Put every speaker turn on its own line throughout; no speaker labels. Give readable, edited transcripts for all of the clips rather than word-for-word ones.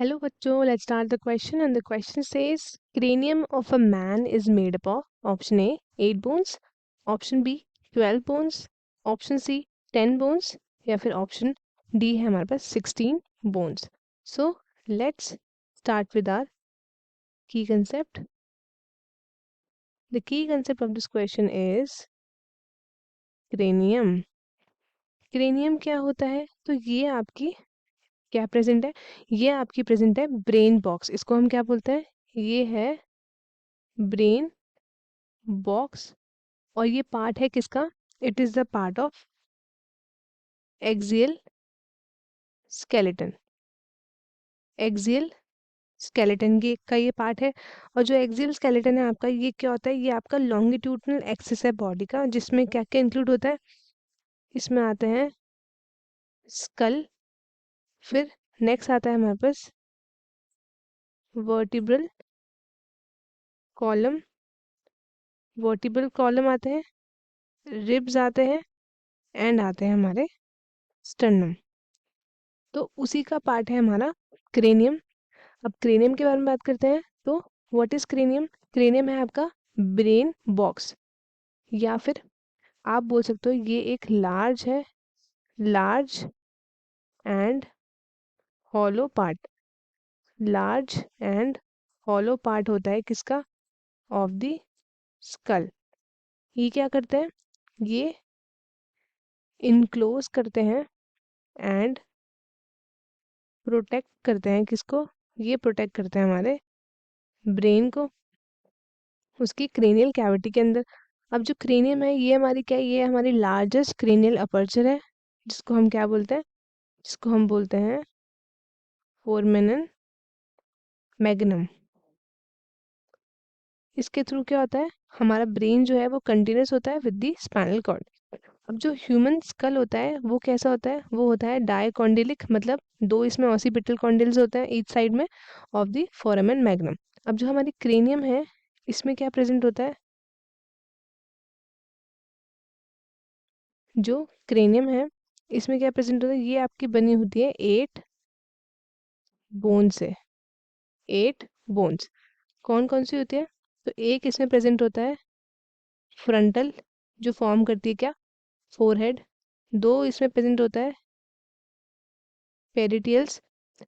Hello बच्चों, let's start the question and the question says cranium of a man is made up of option A 8 bones, option B 12 bones, option C 10 bones या फिर option D है हमारे पास 16 bones. So let's start with our key concept. The key concept of this question is cranium. cranium क्या होता है? तो ये आपकी क्या प्रेजेंट है? ये आपकी प्रेजेंट है ब्रेन बॉक्स. इसको हम क्या बोलते हैं? ये है ब्रेन बॉक्स और ये पार्ट है किसका? It is the part of axial skeleton. Axial skeleton ये का ये पार्ट है. और जो एक्सियल स्केलेटन है आपका, ये क्या होता है? ये आपका लॉन्गिट्यूडनल एक्सिस है बॉडी का, जिसमें क्या क्या इंक्लूड होता है? इसमें आते हैं स्कल, फिर नेक्स्ट आता है हमारे पास वर्टिब्रल कॉलम. वर्टिब्रल कॉलम आते हैं, रिब्स आते हैं एंड आते हैं हमारे स्टर्नम. तो उसी का पार्ट है हमारा क्रेनियम. अब क्रेनियम के बारे में बात करते हैं. तो व्हाट इज क्रेनियम? क्रेनियम है आपका ब्रेन बॉक्स, या फिर आप बोल सकते हो ये एक लार्ज है, large and hollow part. Large and hollow part होता है किसका? Of the skull. ये क्या करते हैं? ये इनक्लोज करते हैं एंड प्रोटेक्ट करते हैं किसको? ये प्रोटेक्ट करते हैं हमारे ब्रेन को उसकी क्रेनियल कैविटी के अंदर. अब जो क्रेनियम है ये हमारी क्या है? ये हमारी लार्जेस्ट क्रेनियल अपर्चर है, जिसको हम क्या बोलते हैं? जिसको हम बोलते हैं फोरमेनन मैग्नम. इसके थ्रू क्या होता है? हमारा ब्रेन जो है वो कंटिन्यूस होता है विद द स्पाइनल कॉर्ड. अब जो ह्यूमन स्कल होता है वो कैसा होता है? वो होता है डायकॉन्डिलिक, मतलब दो इसमें ऑसिपिटल कॉन्डिल्स होते हैं ईच साइड में ऑफ द फोरामेन मैग्नम. अब जो हमारी क्रेनियम है इसमें क्या प्रेजेंट होता है? जो क्रेनियम है इसमें क्या प्रेजेंट होता है? ये आपकी बनी होती है 8 बोन से. 8 बोन्स कौन कौन सी होती है? तो एक इसमें प्रेजेंट होता है फ्रंटल, जो फॉर्म करती है क्या? फोरहेड. दो इसमें प्रेजेंट होता है parietals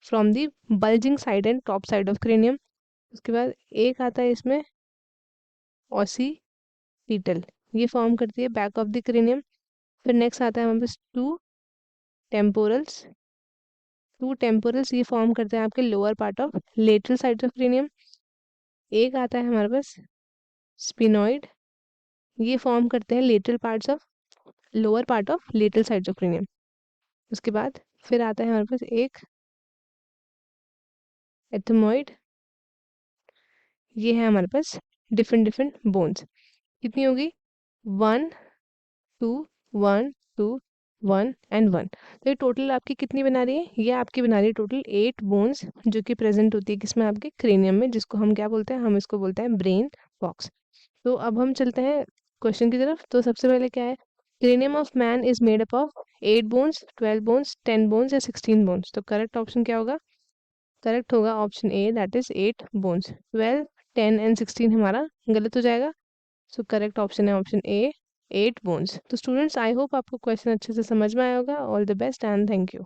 from the bulging side and top side of cranium. उसके बाद एक आता है इसमें ऑसीपिटल, ये फॉर्म करती है बैक ऑफ द क्रेनियम. फिर नेक्स्ट आता है हमारे पास टेम्पोरल्स. टू टेम्पोरल्स ये फॉर्म करते हैं आपके lower part of lateral side of cranium. एक आता है हमारे पास स्पिनॉइड, ये फॉर्म करते हैं lateral parts of lower part of lateral side of cranium. उसके बाद फिर आता है हमारे पास एक एथमोइड. ये है हमारे पास डिफरेंट डिफरेंट बोन्स. कितनी होगी? 1 2 1 2 1 एंड 1. तो ये टोटल आपकी कितनी बना रही है? ये आपकी बना रही है टोटल 8 बोन्स, जो कि प्रेजेंट होती है किसमें? आपके क्रेनियम में, जिसको हम क्या बोलते हैं? हम इसको बोलते हैं ब्रेन बॉक्स. तो अब हम चलते हैं क्वेश्चन की तरफ. तो सबसे पहले क्या है? Cranium of man is made up of 8 bones, 12 bones, 10 bones या 16 बोन्स. तो करेक्ट ऑप्शन क्या होगा? करेक्ट होगा option A, that is 8 bones. 12 10 and 16 हमारा गलत हो जाएगा. सो करेक्ट ऑप्शन है ऑप्शन ए 8 बोन्स. तो स्टूडेंट्स, आई होप आपको क्वेश्चन अच्छे से समझ में आया होगा. All the best and thank you.